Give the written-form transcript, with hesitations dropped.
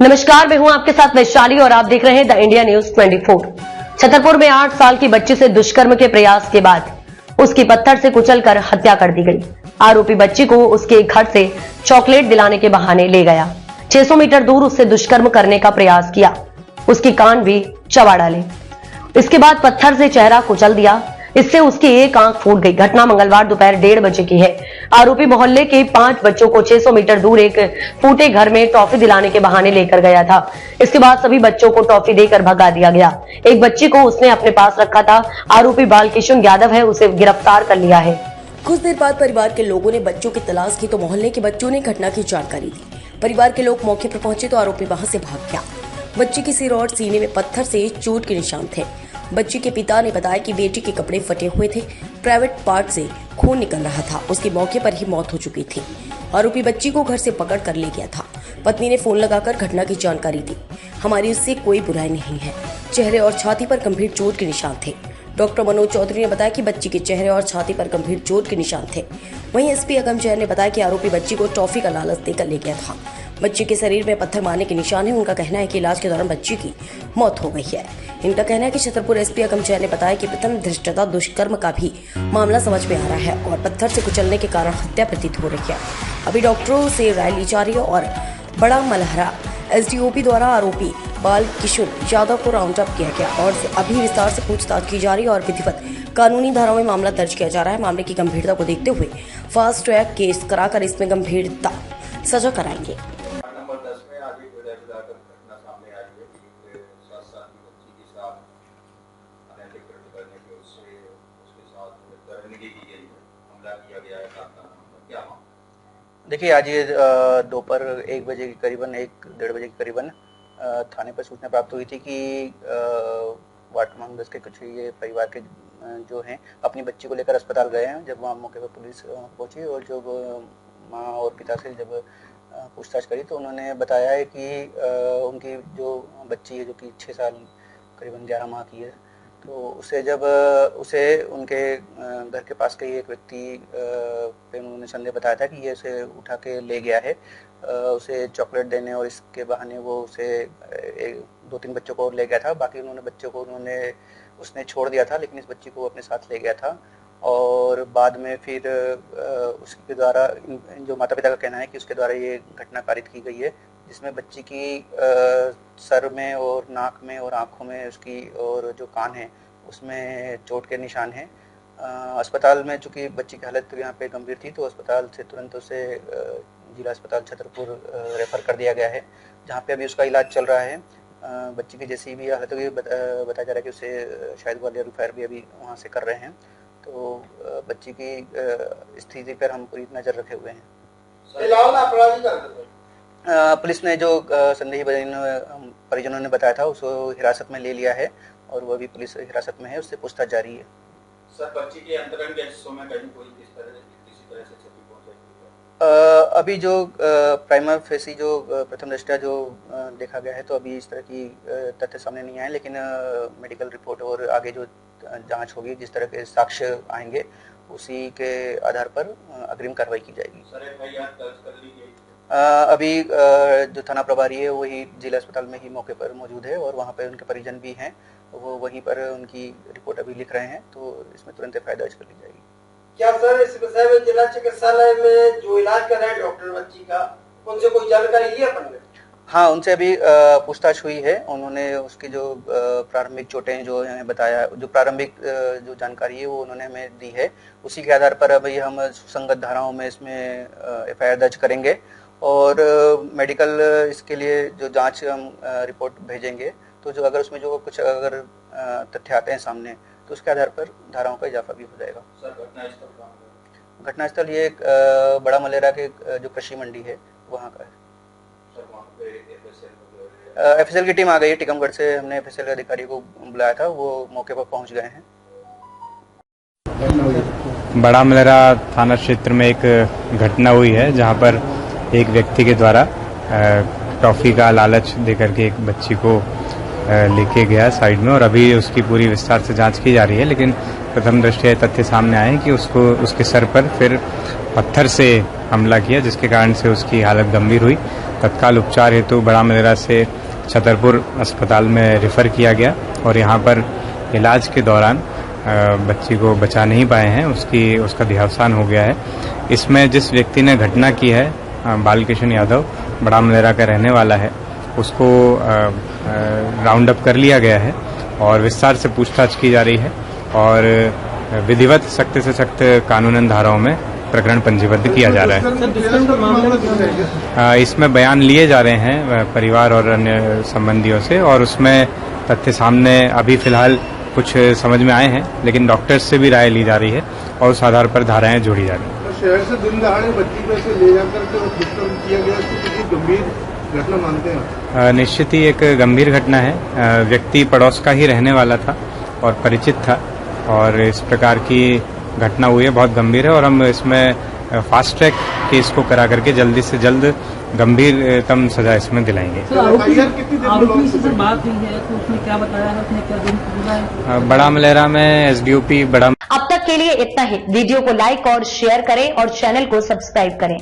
नमस्कार, मैं हूं आपके साथ वैशाली और आप देख रहे हैं द इंडिया न्यूज 24। छतरपुर में 8 साल की बच्ची से दुष्कर्म के प्रयास के बाद उसकी पत्थर से कुचलकर हत्या कर दी गई। आरोपी बच्ची को उसके घर से चॉकलेट दिलाने के बहाने ले गया। 600 मीटर दूर उससे दुष्कर्म करने का प्रयास किया, उसकी कान भी चबा डाले। इसके बाद पत्थर से चेहरा कुचल दिया, इससे उसकी एक आंख फूट गई। घटना मंगलवार दोपहर 1:30 बजे की है। आरोपी मोहल्ले के 5 बच्चों को 600 मीटर दूर एक फूटे घर में टॉफी दिलाने के बहाने लेकर गया था। इसके बाद सभी बच्चों को टॉफी देकर भगा दिया गया। एक बच्ची को उसने अपने पास रखा था। आरोपी बालकिशन यादव है, उसे गिरफ्तार कर लिया है। कुछ देर बाद परिवार के लोगों ने बच्चों की तलाश की तो मोहल्ले के बच्चों ने घटना की जानकारी दी। परिवार के लोग मौके पर पहुंचे तो आरोपी वहां से भाग गया। बच्ची के सिर और सीने में पत्थर से चोट के निशान थे। बच्ची के पिता ने बताया कि बेटी के कपड़े फटे हुए थे, प्राइवेट पार्ट से खून निकल रहा था। उसकी मौके पर ही मौत हो चुकी थी। आरोपी बच्ची को घर से पकड़ कर ले गया था। पत्नी ने फोन लगाकर घटना की जानकारी दी। हमारी उससे कोई बुराई नहीं है। चेहरे और छाती पर गंभीर चोट के निशान थे। डॉक्टर मनोज चौधरी ने बताया कि बच्ची के चेहरे और छाती पर गंभीर चोट के निशान थे। वहीं एसपी अगम जैन ने बताया कि आरोपी बच्ची को टॉफी का लालच देकर ले गया था। बच्ची के शरीर में पत्थर मारने के निशान है। उनका कहना है कि इलाज के दौरान बच्ची की मौत हो गई है। इनका कहना है कि छतरपुर एसपी अगम जैन ने बताया कि प्रथम दृष्टया दुष्कर्म का भी मामला समझ में आ रहा है और पत्थर से कुचलने के कारण हत्या प्रतीत हो रही है। अभी डॉक्टरों से राय ली जा रही है और बड़ा मलहरा एसडीओपी द्वारा आरोपी बालकिशन यादव को राउंड अप किया गया और अभी विस्तार से पूछताछ की जा रही है और विधिवत कानूनी धाराओं में मामला दर्ज किया जा रहा है। मामले की गंभीरता को देखते हुए फास्ट ट्रैक केस कराकर इसमें गंभीरता सजा कराएंगे। देखिए, आज ये दोपहर 1 बजे के करीबन 1-1:30 बजे के करीबन थाने पर सूचना प्राप्त हुई थी कि वार्ड क्रमांक 10 के कुछ ये परिवार के जो हैं अपनी बच्ची को लेकर अस्पताल गए हैं। जब वहाँ मौके पर पुलिस पहुंची और जब माँ और पिता से जब पूछताछ करी तो उन्होंने बताया है कि उनकी जो बच्ची है जो कि 6 साल करीबन 11 माह की है, तो उसे उनके घर के पास के एक व्यक्ति पे उन्होंने संदेह बताया था कि ये उसे उठा के ले गया है, उसे चॉकलेट देने और इसके बहाने वो उसे 2-3 बच्चों को ले गया था। बाकी बच्चों को उसने छोड़ दिया था, लेकिन इस बच्ची को अपने साथ ले गया था। और बाद में फिर उसके द्वारा जो माता पिता का कहना है कि उसके द्वारा ये घटना कारित की गई है, जिसमें बच्ची की सर में और नाक में और आँखों में उसकी और जो कान है उसमें चोट के निशान हैं। अस्पताल में चूँकि बच्ची की हालत यहाँ पे गंभीर थी तो अस्पताल से तुरंत उसे जिला अस्पताल छतरपुर रेफ़र कर दिया गया है, जहाँ पे अभी उसका इलाज चल रहा है। बच्ची की जैसी भी हालत होगी बताया जा रहा है कि उसे शायद ग्वालियर रेफर भी अभी वहाँ से कर रहे हैं। तो बच्ची की स्थिति पर हम पूरी नज़र रखे हुए हैं। पुलिस ने जो संदेही परिजनों ने बताया था उसको हिरासत में ले लिया है और वो भी पुलिस हिरासत में है, उससे पूछताछ जारी है। सर, बच्ची के अंतरंग के हिस्सों में कहीं कोई किसी तरह से क्षति पहुंचाई? अभी जो प्राइमर फेसी जो प्रथम दृष्टया जो देखा गया है तो अभी इस तरह की तथ्य सामने नहीं आए, लेकिन मेडिकल रिपोर्ट और आगे जो जांच होगी, जिस तरह के साक्ष्य आएंगे उसी के आधार पर अग्रिम कार्रवाई की जाएगी। सर, एफआईआर दर्ज कर ली गई? अभी जो थाना प्रभारी है वही जिला अस्पताल में ही मौके पर मौजूद है और वहाँ पर उनके परिजन भी हैं, वो वहीं पर उनकी रिपोर्ट अभी लिख रहे हैं, तो इसमें तुरंत एफआईआर दर्ज कर ली जाएगी। क्या सर इस विषय में जिला चिकित्सालय में जो इलाज कर रहे हैं डॉक्टर बच्ची का, उनसे कोई जानकारी ली अपन ने? हाँ, उनसे अभी पूछताछ हुई है। उन्होंने उसकी जो प्रारंभिक चोटें जो हमें बताया, जो प्रारंभिक जो जानकारी है वो उन्होंने हमें दी है, उसी के आधार पर अभी हम सुसंगत धाराओं में इसमें एफआईआर दर्ज करेंगे और मेडिकल इसके लिए जो जांच हम रिपोर्ट भेजेंगे, तो जो अगर उसमें जो कुछ अगर तथ्य आते हैं सामने तो उसके आधार पर धाराओं का इजाफा भी हो जाएगा। सर, घटनास्थल ये बड़ा मलेरा के जो कृषि मंडी है वहाँ का है। सर, वहाँ पे एफएसएल की टीम आ गई है, टीकमगढ़ से हमने एफएसएल अधिकारी को बुलाया था, वो मौके पर पहुँच गए हैं। बड़ा मलेरा थाना क्षेत्र में एक घटना हुई है जहाँ पर एक व्यक्ति के द्वारा टॉफी का लालच देकर के एक बच्ची को लेके गया साइड में और अभी उसकी पूरी विस्तार से जांच की जा रही है, लेकिन प्रथम दृष्टया तथ्य सामने आए कि उसको उसके सर पर फिर पत्थर से हमला किया, जिसके कारण से उसकी हालत गंभीर हुई। तत्काल उपचार हेतु बड़ा मलेरा से छतरपुर अस्पताल में रेफर किया गया और यहाँ पर इलाज के दौरान बच्ची को बचा नहीं पाए हैं, उसका देहावसान हो गया है। इसमें जिस व्यक्ति ने घटना की है, बालकृष्ण यादव, बड़ा मलेरा का रहने वाला है, उसको राउंड अप कर लिया गया है और विस्तार से पूछताछ की जा रही है और विधिवत सख्त से सख्त कानूनन धाराओं में प्रकरण पंजीबद्ध किया जा रहा है। इसमें बयान लिए जा रहे हैं परिवार और अन्य संबंधियों से और उसमें तथ्य सामने अभी फिलहाल कुछ समझ में आए हैं, लेकिन डॉक्टर्स से भी राय ली जा रही है और उस आधार पर धाराएं जोड़ी जा रही हैं। शहर से दिन दहाड़े बच्ची को ऐसे ले जाकर के दुष्कर्म किया गया, किसी गंभीर घटना मानते हैं? निश्चित ही एक गंभीर घटना है। व्यक्ति पड़ोस का ही रहने वाला था और परिचित था और इस प्रकार की घटना हुई है, बहुत गंभीर है और हम इसमें फास्ट ट्रैक केस को करा करके जल्दी से जल्द गंभीरतम सजा इसमें दिलाएंगे। आरोपी से बात हुई है तो उसने क्या बताया है, उसने क्या दिन बोला है? बड़ा मलेरा में एसडीओपी बड़ा। अब तक के लिए इतना ही। वीडियो को लाइक और शेयर करें और चैनल को सब्सक्राइब करें।